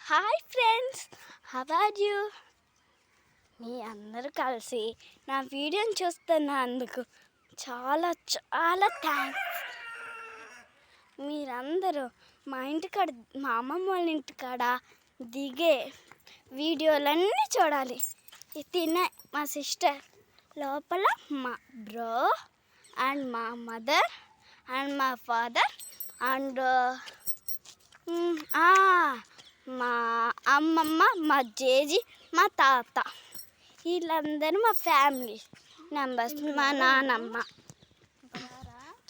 Hi friends, how are you? మీ అందరూ కలిసి నా వీడియోని చూస్తున్నందుకు చాలా చాలా థ్యాంక్స్. మీరందరూ మా ఇంటికాడ, మా అమ్మమ్మ వాళ్ళ ఇంటికాడ దిగే వీడియోలన్నీ చూడాలి. తినే మా సిస్టర్ లోపల, మా బ్రో అండ్ మా మదర్ అండ్ మా ఫాదర్ అండ్ మా అమ్మమ్మ, మా జేజీ, మా తాత, వీళ్ళందరూ మా ఫ్యామిలీ మెంబర్స్. మా నానమ్మ,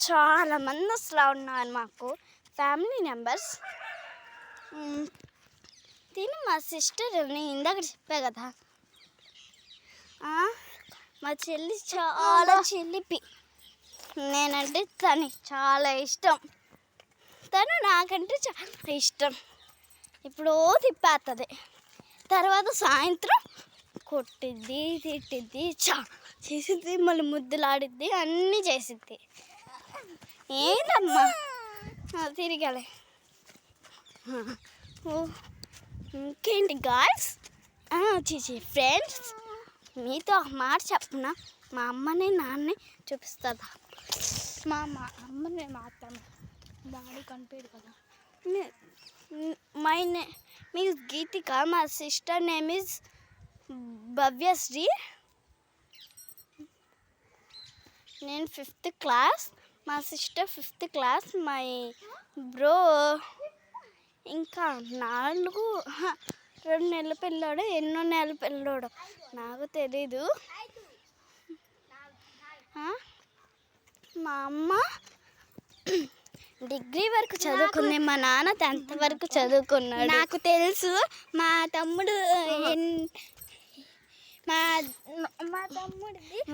చాలామంది అసలు ఉన్నారు మాకు ఫ్యామిలీ మెంబర్స్. తిని మా సిస్టర్, నేను ఇందాక చెప్పా కదా, మా చెల్లి చాలా చిలిపి. నేనంటే తనకి చాలా ఇష్టం, తను నాకంటే చాలా ఇష్టం. ఇప్పుడు తిప్పేస్తుంది, తర్వాత సాయంత్రం కొట్టిద్ది, తిట్టిద్ది, చేసిద్ది, మళ్ళీ ముద్దులాడిద్ది, అన్నీ చేసిద్ది. ఏంటమ్మా తిరిగాలి. ఇంకేంటి గాయ్స్, ఫ్రెండ్స్, మీతో మాట చెప్పనా? మా అమ్మని నాన్నని చూపిస్తుందా? మా అమ్మని మాత్రం డాడీ కనిపించదు కదా. మై నేమ్ ఈజ్ గీతిక, మా సిస్టర్ నేమ్ ఈజ్ భవ్యశ్రీ. నేను 5th క్లాస్, మా sister 5th class, my bro ఇంకా 2 నెలల పిల్లోడు, ఎన్నో నెలల పిల్లోడు నాకు తెలీదు. మా అమ్మ డిగ్రీ వరకు చదువుకుంది, మా నాన్న 10th వరకు చదువుకున్నాడు. నాకు తెలుసు. మా తమ్ముడు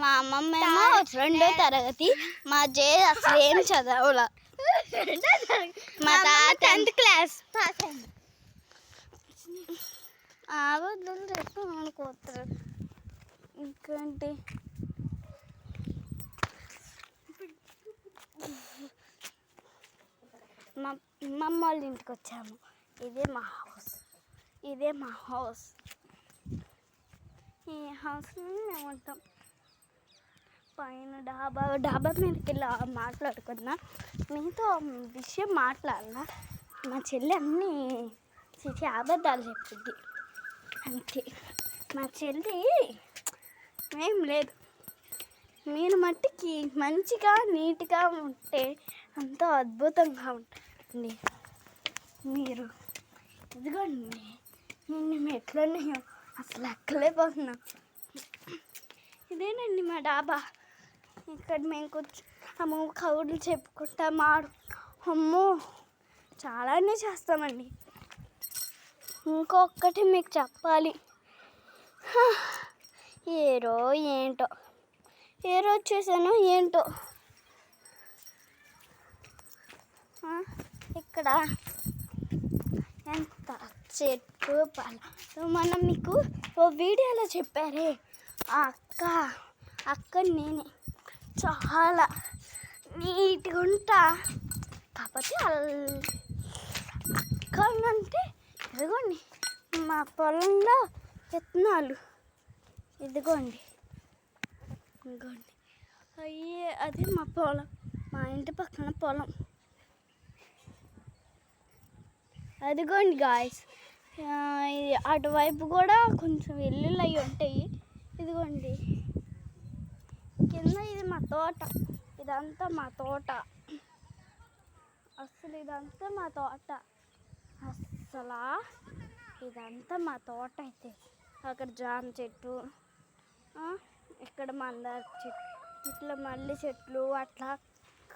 మా అమ్మమ్మ ఏమో 2వ తరగతి, మా జే అసలు ఏం చదవలా. మా తాత 10th క్లాస్. ఆవద్దని చెప్పి అనుకోతారు. ఇంకేంటి, మా అమ్మ వాళ్ళ ఇంటికి వచ్చాము. ఇదే మా హౌస్. ఈ హౌస్లో మేము ఉంటాం. పైన డాబా మీదకి వెళ్ళి మాట్లాడుకున్నా. మీతో విషయం మాట్లాడాలా? మా చెల్లి అన్నీ అబద్ధాలు చెప్పింది అంతే. మా చెల్లి ఏం లేదు. మీరు మట్టికి మంచిగా నీట్గా ఉంటే ఎంతో అద్భుతంగా ఉంటుంది. మీరు ఇదిగోండి, నేను ఎట్లున్నాయో అసలు ఎక్కలేకపోతున్నా. ఇదేనండి మా డాబా. ఇక్కడ మేము కూర్చోము, కౌడులు చెప్పుకుంటా అమ్మో చాలానే చేస్తామండి. ఇంకొకటి మీకు చెప్పాలి. ఏ రోజు చేశానో ఏంటో. ఇక్కడ ఎంత చెట్టు మనం మీకు ఓ వీడియోలో చెప్పారే, ఆ అక్క నేనే చాలా నీట్గా ఉంటా. కాకపోతే అక్కడంటే ఇదిగోండి మా పొలంలో విత్తనాలు, ఇదిగోండి అదే మా పొలం, మా ఇంటి పక్కన పొలం. అదిగోండి గాయస్, అటువైపు కూడా కొంచెం వెల్లుల్లి అవి ఉంటాయి. ఇదిగోండి కింద ఇది మా తోట. ఇదంతా మా తోట. అసలు ఇదంతా మా తోట. అయితే అక్కడ జామ చెట్టు, ఇక్కడ మందార చెట్టు, ఇట్లా మల్లి చెట్లు, అట్లా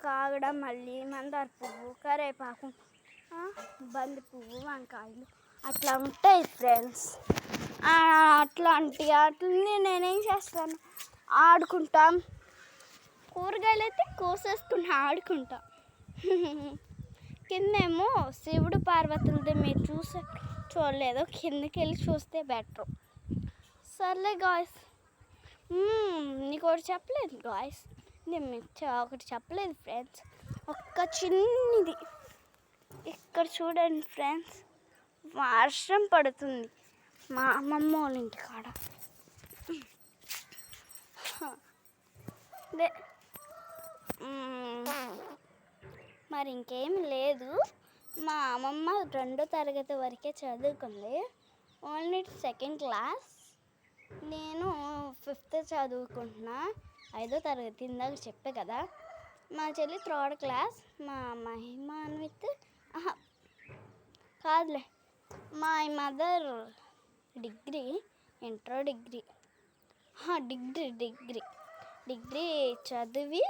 కాగడ మల్లి, మందార పువ్వు, కరివేపాకు, బంతి పువ్వు, వంకాయలు అట్లా ఉంటాయి ఫ్రెండ్స్. అట్లనే నేనేం చేస్తాను, ఆడుకుంటాం. కూరగాయలు అయితే కోసేసుకుని ఆడుకుంటాం. కిందేమో శివుడు పార్వతులది, మీరు చూడలేదు, కిందకి వెళ్ళి చూస్తే బెటర్. సర్లే గాయస్, నీకు ఒకటి చెప్పలేదు గాయస్, నేను మీకు ఒకటి చెప్పలేదు ఫ్రెండ్స్. ఒక్క చిన్నది ఇక్కడ చూడండి ఫ్రెండ్స్, వర్షం పడుతుంది మా అమ్మమ్మ వాళ్ళ ఇంటికాడ. అదే మరి ఇంకేం లేదు. మా అమ్మమ్మ 2వ తరగతి వరకే చదువుకుంది. Only 2nd class. నేను 5th చదువుకుంటున్నా, 5వ తరగతి. ఇందాక చెప్పే కదా. మా చెల్లి 3rd క్లాస్. మా మహిమాన్విత్ కాదులే, మా మదర్ డిగ్రీ, ఇంటర్ డిగ్రీ చదివి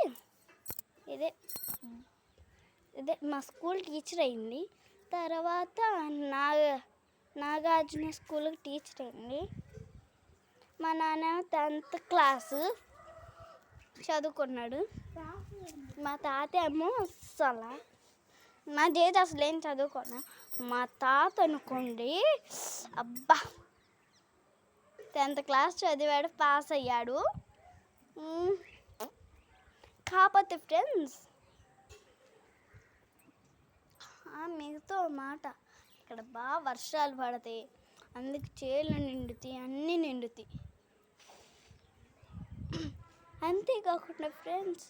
ఇదే మా స్కూల్ టీచర్ అయింది. తర్వాత నాగార్జున స్కూల్కి టీచర్ అయింది. మా నాన్న 10th క్లాసు చదువుకున్నాడు. మా తాత ఏమో మా జేజ అసలు ఏం చదువుకున్నా. మా తాత అనుకోండి, అబ్బా 10th క్లాస్ చదివాడు, పాస్ అయ్యాడు. కాకపోతే ఫ్రెండ్స్ మిగతా మాట, ఇక్కడ బాగా వర్షాలు పడతాయి, అందుకు చేలు నిండుతాయి, అన్నీ నిండుతాయి. అంతేకాకుండా ఫ్రెండ్స్,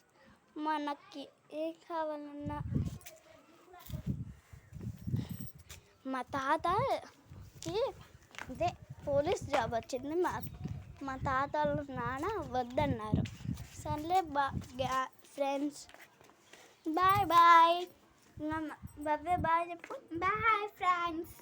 మనకి ఏం కావాలన్నా మా తాతకి అదే పోలీస్ జాబ్ వచ్చింది. మా తాత వాళ్ళ నాన్న వద్దన్నారు. సర్లే ఫ్రెండ్స్, బాయ్ బాయ్. బాయ్ చెప్పు. Bye friends.